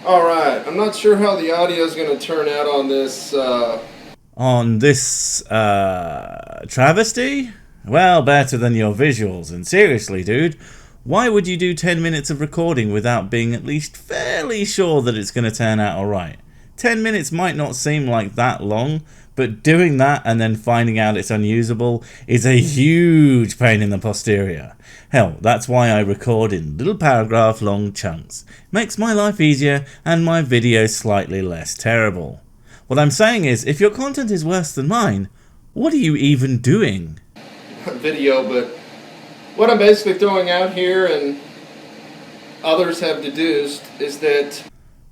Alright, I'm not sure how the audio is going to turn out on this, On this, travesty? Well, better than your visuals. And seriously, dude, why would you do 10 minutes of recording without being at least fairly sure that it's going to turn out alright? 10 minutes might not seem like that long, but doing that and then finding out it's unusable is a huge pain in the posterior. Hell, that's why I record in little paragraph long chunks. Makes my life easier and my videos slightly less terrible. What I'm saying is, if your content is worse than mine, what are you even doing? video, but what I'm basically throwing out here and others have deduced is that...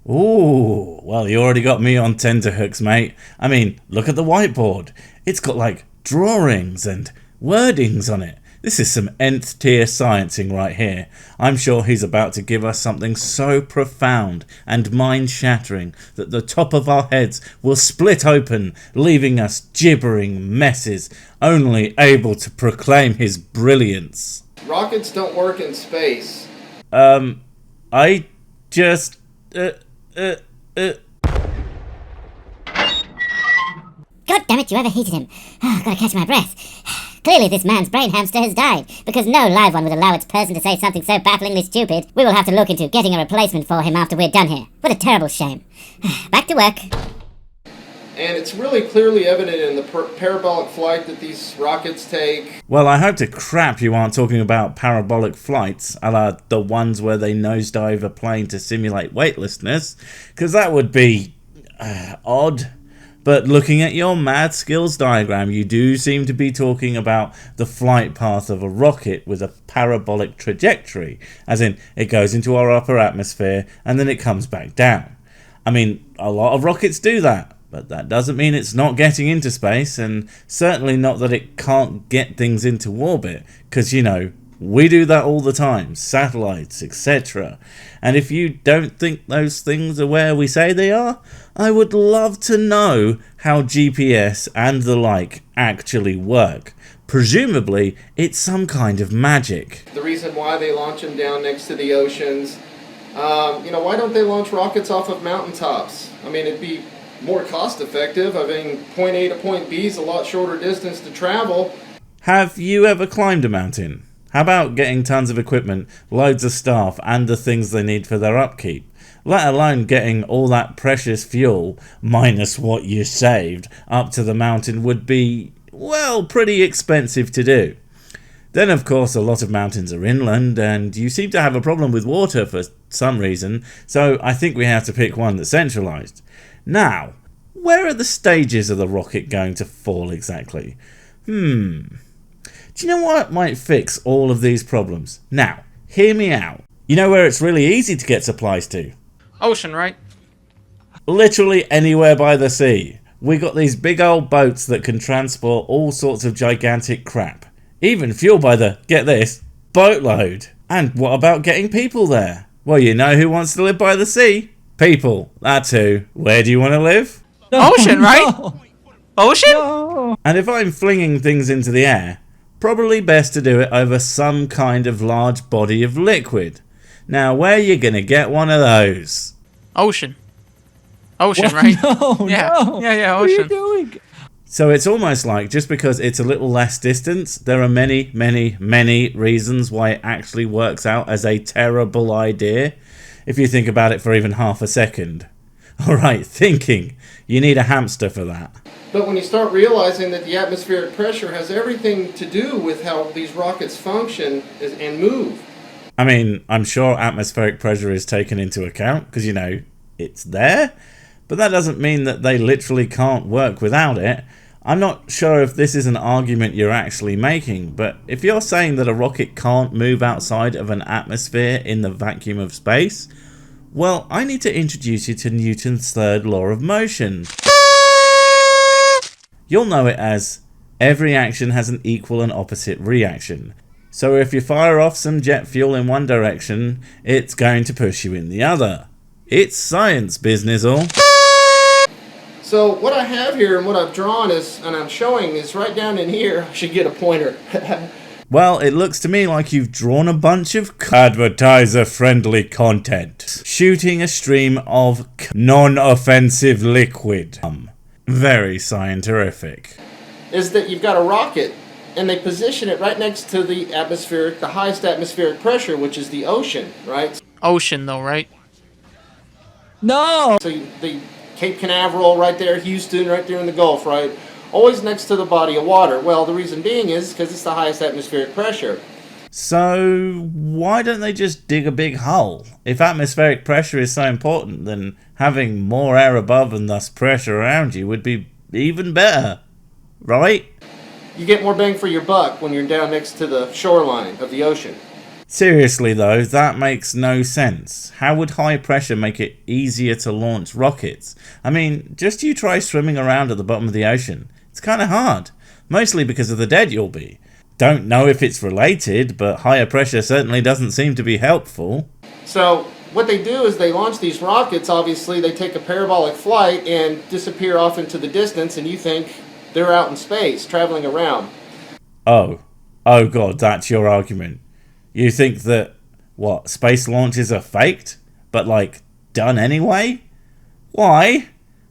Ooh, well, you already got me on tenterhooks, mate. I mean, look at the whiteboard. It's got like drawings and wordings on it. This is some nth tier sciencing right here. I'm sure he's about to give us something so profound and mind-shattering that the top of our heads will split open, leaving us gibbering messes, only able to proclaim his brilliance. Rockets don't work in space. I just... God damn it, you overheated him. Oh, gotta catch my breath. Clearly this man's brain hamster has died, because no live one would allow its person to say something so bafflingly stupid. We will have to look into getting a replacement for him after we're done here. What a terrible shame. Back to work. And it's really clearly evident in the parabolic flight that these rockets take. Well, I hope to crap you aren't talking about parabolic flights, a la the ones where they nosedive a plane to simulate weightlessness, because that would be odd. But looking at your mad skills diagram, you do seem to be talking about the flight path of a rocket with a parabolic trajectory, as in it goes into our upper atmosphere and then it comes back down. I mean, a lot of rockets do that, but that doesn't mean it's not getting into space, and certainly not that it can't get things into orbit, because, you know, we do that all the time, satellites, etc. And if you don't think those things are where we say they are, I would love to know how GPS and the like actually work. Presumably, it's some kind of magic. The reason why they launch them down next to the oceans. Why don't they launch rockets off of mountaintops? I mean, it'd be more cost effective. I mean, point A to point B is a lot shorter distance to travel. Have you ever climbed a mountain? How about getting tons of equipment, loads of staff, and the things they need for their upkeep? Let alone getting all that precious fuel, minus what you saved, up to the mountain would be, well, pretty expensive to do. Then, of course, a lot of mountains are inland, and you seem to have a problem with water for some reason, so I think we have to pick one that's centralized. Now, where are the stages of the rocket going to fall exactly? Do you know what might fix all of these problems? Now, hear me out. You know where it's really easy to get supplies to? Ocean, right? Literally anywhere by the sea. We got these big old boats that can transport all sorts of gigantic crap. Even fuel by the, get this, boatload. And what about getting people there? Well, you know who wants to live by the sea? People. That's who. Where do you want to live? Ocean, right? Ocean? No. And if I'm flinging things into the air, probably best to do it over some kind of large body of liquid. Now, where you gonna get one of those? Ocean. Ocean, right? No, Yeah. no. Yeah, What are you ocean. doing? So it's almost like just because it's a little less distance, there are many, many, many reasons why it actually works out as a terrible idea, if you think about it for even half a second. Alright, thinking. You need a hamster for that. But when you start realizing that the atmospheric pressure has everything to do with how these rockets function and move. I mean, I'm sure atmospheric pressure is taken into account, because, you know, it's there. But that doesn't mean that they literally can't work without it. I'm not sure if this is an argument you're actually making, but if you're saying that a rocket can't move outside of an atmosphere in the vacuum of space, well, I need to introduce you to Newton's third law of motion. You'll know it as, every action has an equal and opposite reaction. So if you fire off some jet fuel in one direction, it's going to push you in the other. It's science, business all. So what I have here and what I've drawn is, and I'm showing, is right down in here. I should get a pointer. Well, it looks to me like you've drawn a bunch of advertiser-friendly content. Shooting a stream of non-offensive liquid. Very scientific. Is that you've got a rocket, and they position it right next to the highest atmospheric pressure, which is the ocean, right? Ocean, though, right? No! So the Cape Canaveral right there, Houston right there in the Gulf, right? Always next to the body of water. Well, the reason being is because it's the highest atmospheric pressure. So why don't they just dig a big hole? If atmospheric pressure is so important, then having more air above and thus pressure around you would be even better, right? You get more bang for your buck when you're down next to the shoreline of the ocean. Seriously though, that makes no sense. How would high pressure make it easier to launch rockets? I mean, just you try swimming around at the bottom of the ocean. It's kind of hard, mostly because of the dead you'll be. Don't know if it's related, but higher pressure certainly doesn't seem to be helpful. So what they do is they launch these rockets. Obviously, they take a parabolic flight and disappear off into the distance, and you think they're out in space, traveling around. Oh god, that's your argument. You think that, what, space launches are faked? But, like, done anyway? Why?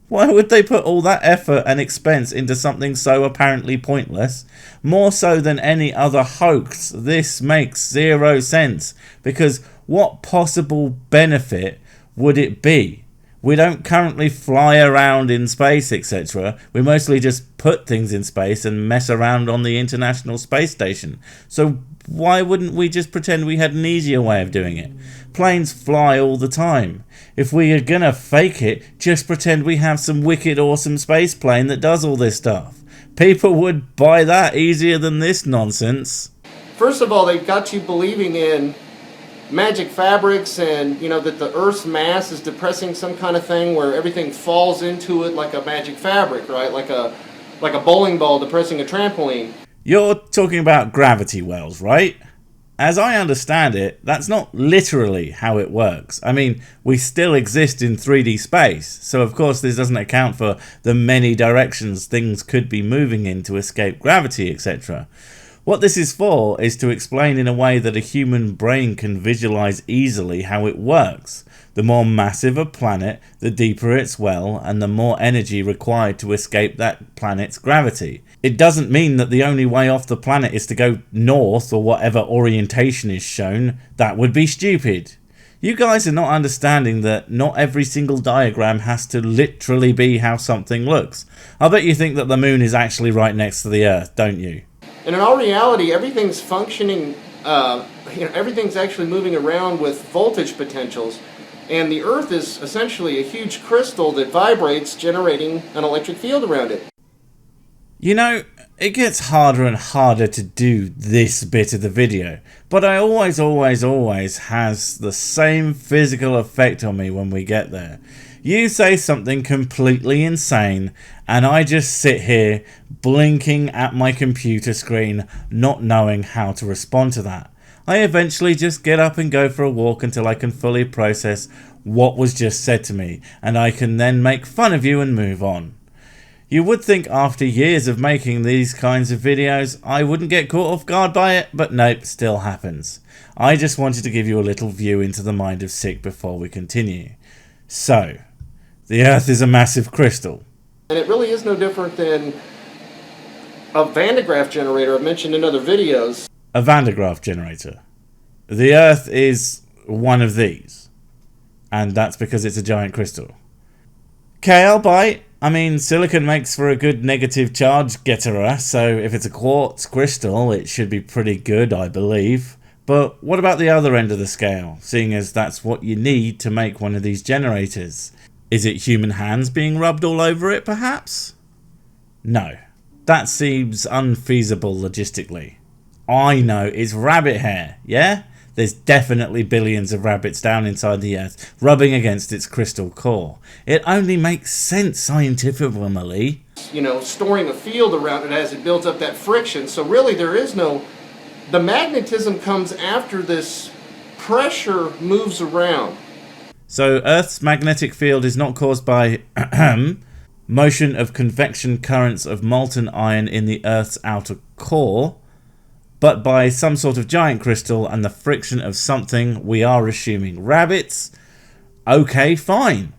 Why would they put all that effort and expense into something so apparently pointless? More so than any other hoax, this makes zero sense. Because what possible benefit would it be? We don't currently fly around in space, etc. We mostly just put things in space and mess around on the International Space Station. So why wouldn't we just pretend we had an easier way of doing it? Planes fly all the time. If we are gonna fake it, just pretend we have some wicked awesome space plane that does all this stuff. People would buy that easier than this nonsense. First of all, they've got you believing in magic fabrics and, you know, that the Earth's mass is depressing some kind of thing where everything falls into it like a magic fabric, right? Like a bowling ball depressing a trampoline. You're talking about gravity wells, right? As I understand it, that's not literally how it works. I mean, we still exist in 3D space, so of course this doesn't account for the many directions things could be moving in to escape gravity, etc. What this is for is to explain in a way that a human brain can visualize easily how it works. The more massive a planet, the deeper its well, and the more energy required to escape that planet's gravity. It doesn't mean that the only way off the planet is to go north or whatever orientation is shown. That would be stupid. You guys are not understanding that not every single diagram has to literally be how something looks. I bet you think that the moon is actually right next to the Earth, don't you? And in all reality, everything's functioning, everything's actually moving around with voltage potentials. And the Earth is essentially a huge crystal that vibrates, generating an electric field around it. You know, it gets harder and harder to do this bit of the video, but I always has the same physical effect on me when we get there. You say something completely insane, and I just sit here blinking at my computer screen, not knowing how to respond to that. I eventually just get up and go for a walk until I can fully process what was just said to me, and I can then make fun of you and move on. You would think after years of making these kinds of videos, I wouldn't get caught off guard by it, but nope, still happens. I just wanted to give you a little view into the mind of Sick before we continue. So, the Earth is a massive crystal. And it really is no different than a Van de Graaff generator I've mentioned in other videos. A Van de Graaff generator. The Earth is one of these. And that's because it's a giant crystal. Okay, I'll bite. I mean, silicon makes for a good negative charge getter, so if it's a quartz crystal, it should be pretty good, I believe. But what about the other end of the scale, seeing as that's what you need to make one of these generators? Is it human hands being rubbed all over it, perhaps? No, that seems unfeasible logistically. I know, it's rabbit hair, yeah? There's definitely billions of rabbits down inside the Earth, rubbing against its crystal core. It only makes sense scientifically. You know, storing a field around it as it builds up that friction. So really there is no... The magnetism comes after this pressure moves around. So Earth's magnetic field is not caused by motion of convection currents of molten iron in the Earth's outer core, but by some sort of giant crystal and the friction of something, we are assuming rabbits. Okay, fine.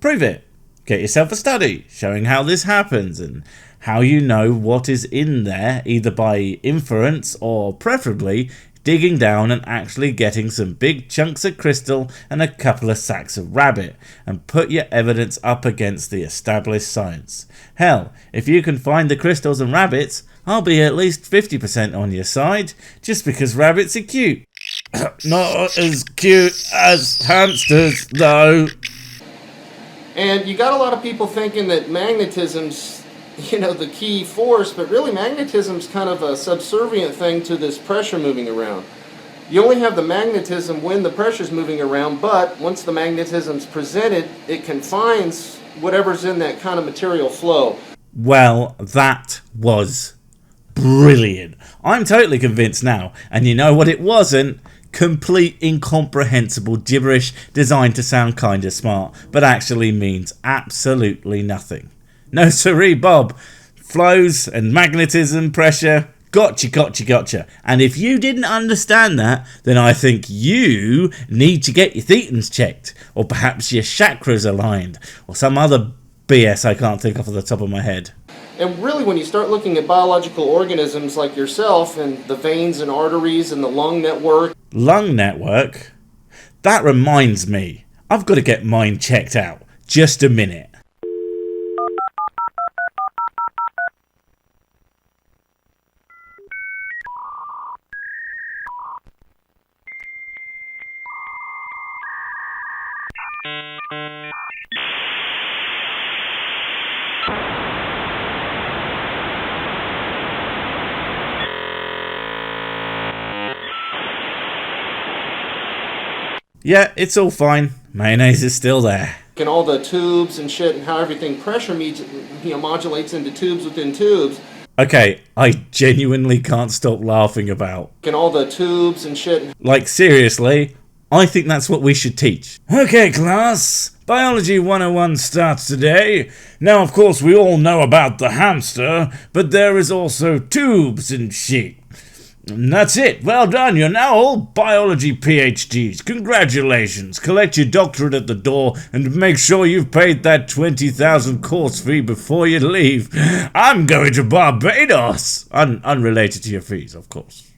Prove it. Get yourself a study showing how this happens and how you know what is in there, either by inference or preferably digging down and actually getting some big chunks of crystal and a couple of sacks of rabbit, and put your evidence up against the established science. Hell, if you can find the crystals and rabbits, I'll be at least 50% on your side, just because rabbits are cute. Not as cute as hamsters, though. And you got a lot of people thinking that magnetism's, the key force, but really magnetism's kind of a subservient thing to this pressure moving around. You only have the magnetism when the pressure's moving around, but once the magnetism's presented, it confines whatever's in that kind of material flow. Well, that was brilliant. I'm totally convinced now, and you know what it wasn't? Complete incomprehensible gibberish designed to sound kinda smart, but actually means absolutely nothing. No siree, Bob. Flows and magnetism, pressure, gotcha. And if you didn't understand that, then I think you need to get your thetans checked, or perhaps your chakras aligned, or some other BS I can't think of off the top of my head. And really, when you start looking at biological organisms like yourself and the veins and arteries and the lung network... Lung network? That reminds me. I've got to get mine checked out. Just a minute. Yeah, it's all fine. Mayonnaise is still there. And all the tubes and shit and how everything pressure modulates into tubes within tubes. Okay, I genuinely can't stop laughing about. And all the tubes and shit. Like, seriously, I think that's what we should teach. Okay, class. Biology 101 starts today. Now, of course, we all know about the hamster, but there is also tubes and shit. And that's it. Well done. You're now all biology PhDs. Congratulations. Collect your doctorate at the door and make sure you've paid that 20,000 course fee before you leave. I'm going to Barbados. Unrelated to your fees, of course.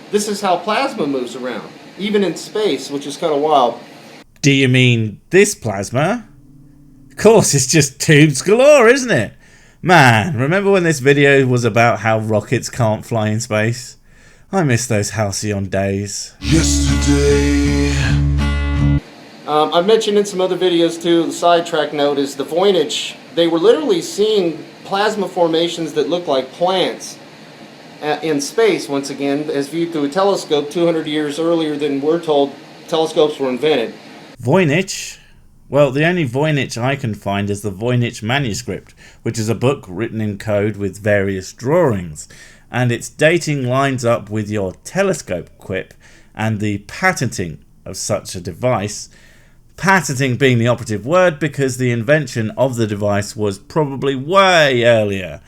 This is how plasma moves around, even in space, which is kind of wild. Do you mean this plasma? Of course, it's just tubes galore, isn't it? Man, remember when this video was about how rockets can't fly in space? I miss those halcyon days. Yesterday. I've mentioned in some other videos too, the sidetrack note is the Voynich. They were literally seeing plasma formations that look like plants in space, once again, as viewed through a telescope 200 years earlier than we're told telescopes were invented. Voynich? Well, the only Voynich I can find is the Voynich manuscript, which is a book written in code with various drawings. And its dating lines up with your telescope quip and the patenting of such a device. Patenting being the operative word because the invention of the device was probably way earlier.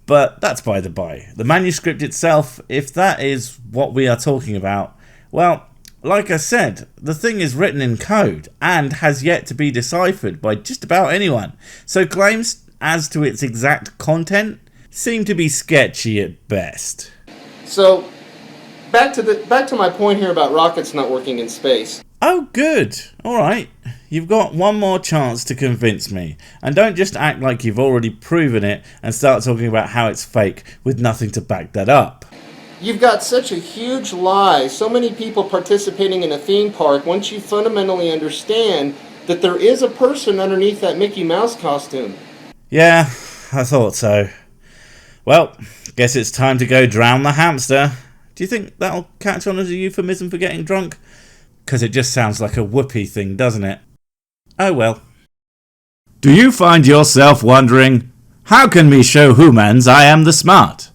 But that's by the by. The manuscript itself, if that is what we are talking about, well, like I said, the thing is written in code and has yet to be deciphered by just about anyone. So claims as to its exact content seem to be sketchy at best. So, back to my point here about rockets not working in space. Oh, good. Alright. You've got one more chance to convince me. And don't just act like you've already proven it and start talking about how it's fake with nothing to back that up. You've got such a huge lie, so many people participating in a theme park, once you fundamentally understand that there is a person underneath that Mickey Mouse costume. Yeah, I thought so. Well, guess it's time to go drown the hamster. Do you think that'll catch on as a euphemism for getting drunk? Because it just sounds like a whoopee thing, doesn't it? Oh well. Do you find yourself wondering, how can me show humans I am the smart?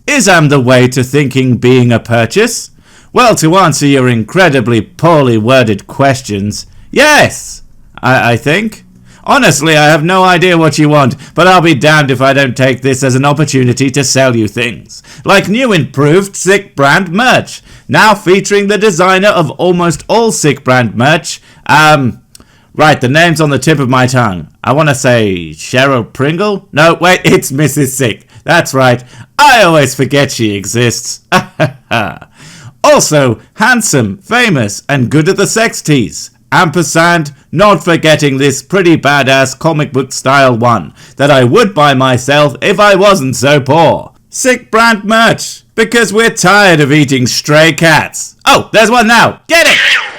Is am the way to thinking being a purchase? Well, to answer your incredibly poorly worded questions, yes, I think. Honestly, I have no idea what you want, but I'll be damned if I don't take this as an opportunity to sell you things. Like new improved Sick brand merch, now featuring the designer of almost all Sick brand merch. Right, the name's on the tip of my tongue. I want to say Cheryl Pringle? No, wait, it's Mrs. Sick. That's right. I always forget she exists. Also, handsome, famous, and good at the sex tease. Ampersand, not forgetting this pretty badass comic book style one that I would buy myself if I wasn't so poor. Sick brand merch, because we're tired of eating stray cats. Oh, there's one now. Get it!